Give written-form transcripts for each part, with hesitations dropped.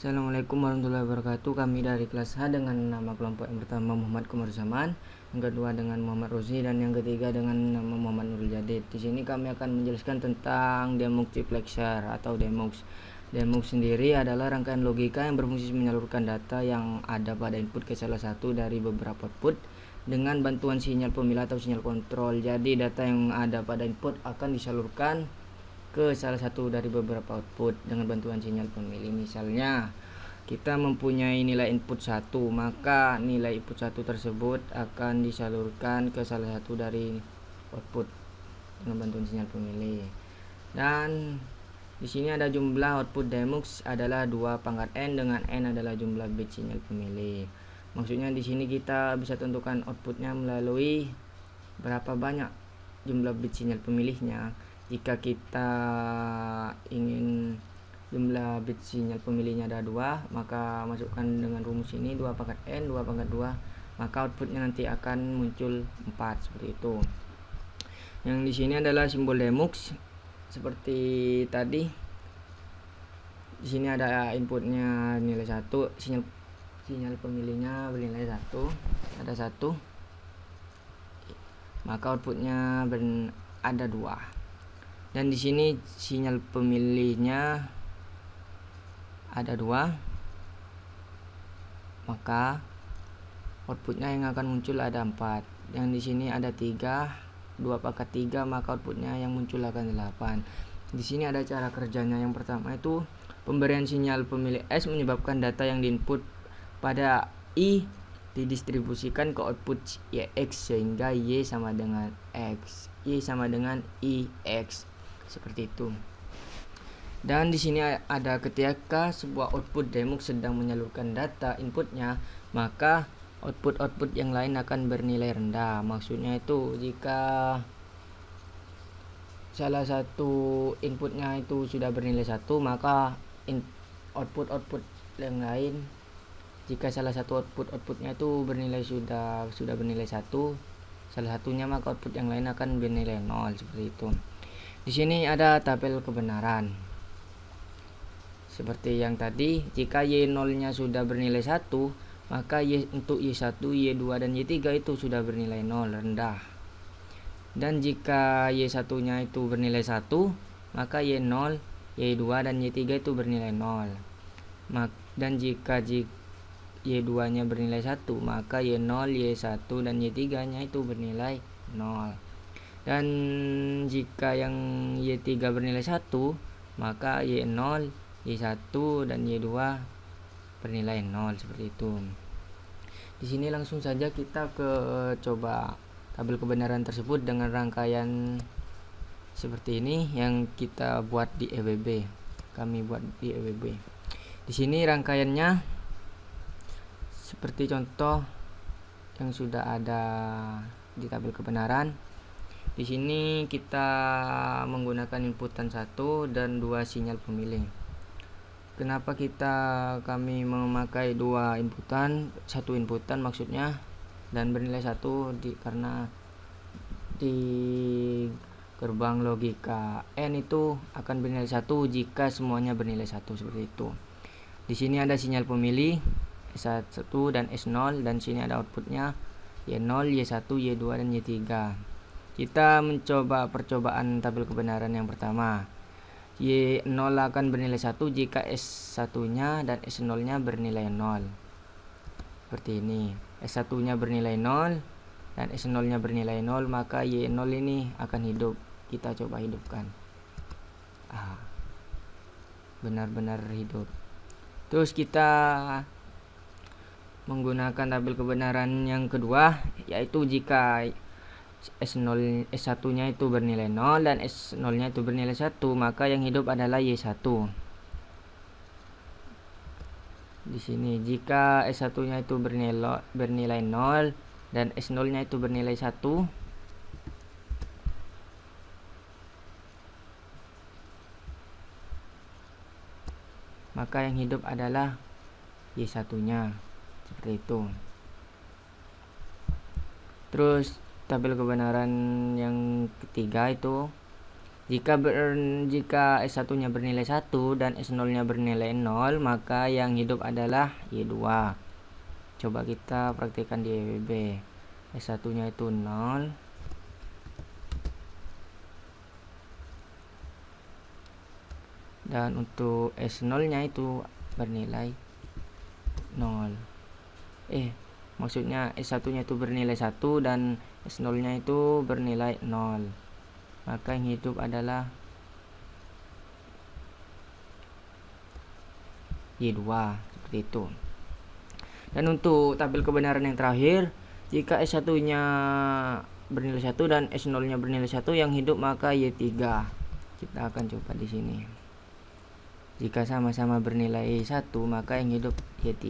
Assalamualaikum warahmatullahi wabarakatuh. Kami dari kelas H dengan nama kelompok yang pertama Muhammad Komarzaman, yang kedua dengan Muhammad Rozi, dan yang ketiga dengan nama Muhammad Nurul Jadid. Di sini kami akan menjelaskan tentang demultiplexer atau demux. Demux sendiri adalah rangkaian logika yang berfungsi menyalurkan data yang ada pada input ke salah satu dari beberapa output dengan bantuan sinyal pemilih atau sinyal kontrol. Jadi data yang ada pada input akan disalurkan ke salah satu dari beberapa output dengan bantuan sinyal pemilih. Misalnya kita mempunyai nilai input 1, maka nilai input 1 tersebut akan disalurkan ke salah satu dari output dengan bantuan sinyal pemilih. Dan di sini ada jumlah output demux adalah 2 pangkat n, dengan n adalah jumlah bit sinyal pemilih. Maksudnya di sini kita bisa tentukan outputnya melalui berapa banyak jumlah bit sinyal pemilihnya. Jika kita ingin jumlah bit sinyal pemilihnya ada 2, maka masukkan dengan rumus ini 2 pangkat n, 2 pangkat 2, maka outputnya nanti akan muncul 4 seperti itu. Yang di sini adalah simbol demux seperti tadi. Di sini ada inputnya nilai 1, sinyal pemilihnya bernilai 1, ada 1, maka outputnya ada 2. Dan di sini sinyal pemilihnya ada 2, maka outputnya yang akan muncul ada 4. Yang di sini ada 3, 2 pangkat 3, maka outputnya yang muncul akan 8. Di sini ada cara kerjanya. Yang pertama itu pemberian sinyal pemilih S menyebabkan data yang diinput pada I didistribusikan ke output YX sehingga Y sama dengan X, Y sama dengan IX. Seperti itu. Dan di sini ada ketika sebuah output demux sedang menyalurkan data inputnya, maka output yang lain akan bernilai rendah. Maksudnya itu jika salah satu inputnya itu sudah bernilai 1, maka output yang lain, jika salah satu outputnya itu bernilai sudah bernilai 1, salah satunya, maka output yang lain akan bernilai 0 seperti itu. Di sini ada tabel kebenaran. Seperti yang tadi, jika Y0-nya sudah bernilai 1, maka untuk Y1, Y2, dan Y3 itu sudah bernilai 0, rendah. Dan jika Y1-nya itu bernilai 1, maka Y0, Y2, dan Y3 itu bernilai 0. Dan jika Y2-nya bernilai 1, maka Y0, Y1, dan Y3-nya itu bernilai 0. Dan jika yang Y3 bernilai 1, maka Y0, Y1, dan Y2 bernilai 0 seperti itu. Di sini langsung saja kita coba tabel kebenaran tersebut dengan rangkaian seperti ini yang kita buat di EWB. Kami buat di EWB. Di sini rangkaiannya seperti contoh yang sudah ada di tabel kebenaran. Di sini kita menggunakan inputan 1 dan 2 sinyal pemilih. Kenapa kami memakai 2 inputan, 1 inputan maksudnya, dan bernilai 1 karena di gerbang logika N itu akan bernilai 1 jika semuanya bernilai 1 seperti itu. Di sini ada sinyal pemilih S1 dan S0, dan sini ada outputnya Y0, Y1, Y2, dan Y3. Kita mencoba percobaan tabel kebenaran yang pertama. Y0 akan bernilai 1 jika S1-nya dan S0-nya bernilai 0. Seperti ini. S1-nya bernilai 0 dan S0-nya bernilai 0, maka Y0 ini akan hidup. Kita coba hidupkan. Benar-benar hidup. Terus kita menggunakan tabel kebenaran yang kedua, yaitu jika S1-nya itu bernilai 0 dan S0-nya itu bernilai 1, maka yang hidup adalah Y1. Di sini jika S1-nya itu bernilai 0 dan S0-nya itu bernilai 1, maka yang hidup adalah Y1-nya. Seperti itu. Terus tabel kebenaran yang ketiga itu Jika S1-nya bernilai 1 dan S0-nya bernilai 0, maka yang hidup adalah Y2. Coba kita praktikkan di EWB. S1-nya itu 0. Dan untuk S0-nya itu bernilai 0. Maksudnya S1-nya itu bernilai 1 dan S0-nya itu bernilai 0. Maka yang hidup adalah Y2, seperti itu. Dan untuk tabel kebenaran yang terakhir, jika S1-nya bernilai 1 dan S0-nya bernilai 1, yang hidup maka Y3. Kita akan coba di sini. Jika sama-sama bernilai 1, maka yang hidup Y3.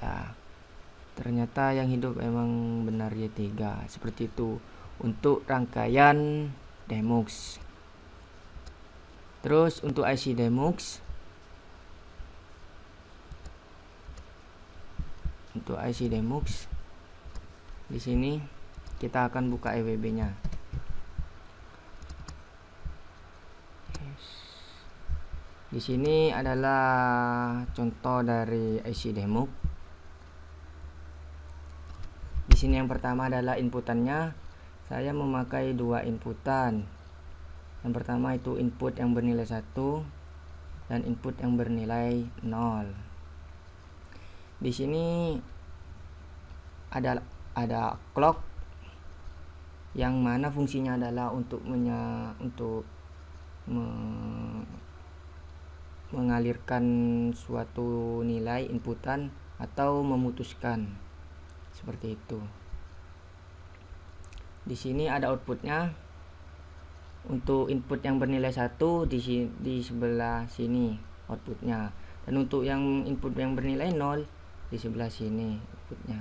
Nah, ternyata yang hidup memang benar Y3. Seperti itu untuk rangkaian Demux. Terus untuk IC Demux, di sini kita akan buka EWB-nya. Di sini adalah contoh dari IC Demux. Di sini yang pertama adalah inputannya. Saya memakai 2 inputan. Yang pertama itu input yang bernilai 1 dan input yang bernilai 0. Di sini ada clock yang mana fungsinya adalah untuk mengalirkan suatu nilai inputan atau memutuskan, seperti itu. Di sini ada outputnya. Untuk input yang bernilai 1 di sebelah sini outputnya, dan untuk yang input yang bernilai 0 di sebelah sini outputnya.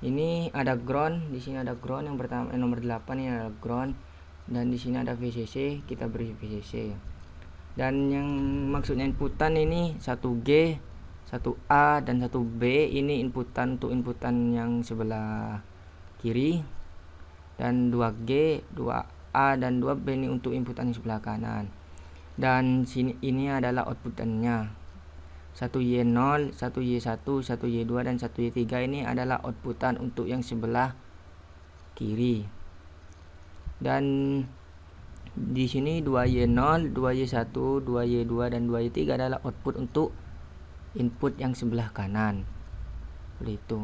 Ini ada ground, di sini ada ground yang pertama, nomor 8 ini ada ground, dan di sini ada VCC, kita beri VCC. Dan yang maksudnya inputan ini 1G, 1A dan 1B, ini inputan untuk inputan yang sebelah kiri, dan 2G, 2A dan 2B ini untuk inputan yang sebelah kanan. Dan sini ini adalah outputannya. 1Y0, 1Y1, 1Y2 dan 1Y3 ini adalah outputan untuk yang sebelah kiri. Dan di sini 2Y0, 2Y1, 2Y2 dan 2Y3 adalah output untuk input yang sebelah kanan. Seperti itu.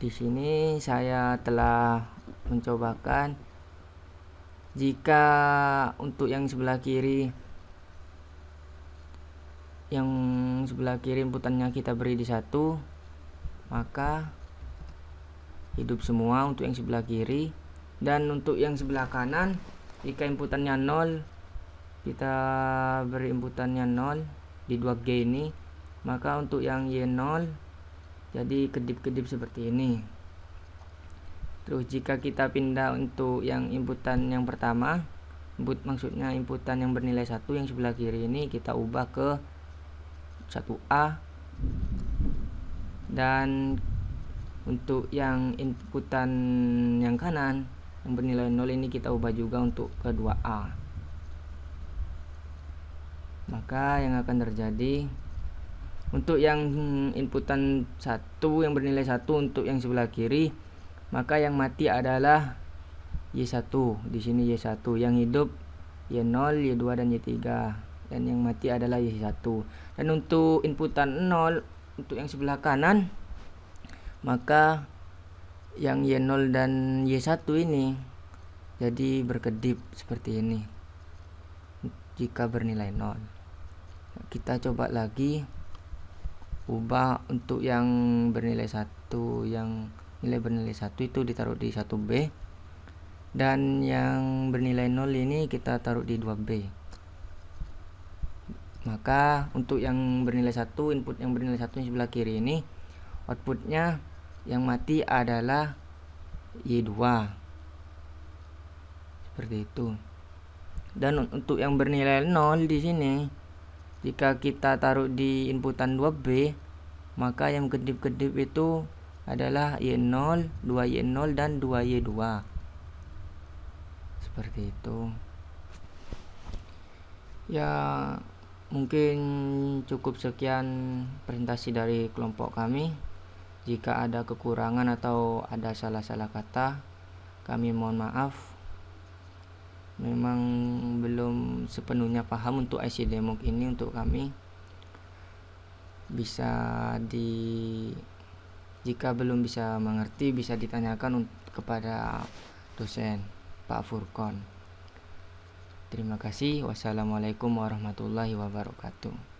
Di sini saya telah mencobakan jika untuk yang sebelah kiri inputannya kita beri di 1, maka hidup semua untuk yang sebelah kiri. Dan untuk yang sebelah kanan, jika inputannya 0, kita beri inputannya 0 di 2G ini, maka untuk yang Y0 jadi kedip-kedip seperti ini. Terus jika kita pindah untuk yang inputan yang pertama, maksudnya inputan yang bernilai 1 yang sebelah kiri ini, kita ubah ke 1A. Dan untuk yang inputan yang kanan yang bernilai 0 ini kita ubah juga untuk ke 2A. Maka yang akan terjadi untuk yang inputan 1 yang bernilai 1 untuk yang sebelah kiri, maka yang mati adalah Y1. Di sini Y1, yang hidup Y0, Y2 dan Y3, dan yang mati adalah Y1. Dan untuk inputan 0 untuk yang sebelah kanan, maka yang Y0 dan Y1 ini jadi berkedip seperti ini jika bernilai 0. Kita coba lagi ubah untuk yang bernilai 1, yang nilai bernilai 1 itu ditaruh di 1B, dan yang bernilai 0 ini kita taruh di 2B. Maka untuk yang bernilai 1, input yang bernilai 1 di sebelah kiri ini, outputnya yang mati adalah Y2, seperti itu. Dan untuk yang bernilai 0 di sini, jika kita taruh di inputan 2B, maka yang kedip-kedip itu adalah Y0, 2Y0 dan 2Y2. Seperti itu. Ya, mungkin cukup sekian presentasi dari kelompok kami. Jika ada kekurangan atau ada salah-salah kata, kami mohon maaf. Memang belum sepenuhnya paham untuk IC Demo ini untuk kami. Jika belum bisa mengerti, bisa ditanyakan kepada dosen Pak Furkon. Terima kasih. Wassalamualaikum warahmatullahi wabarakatuh.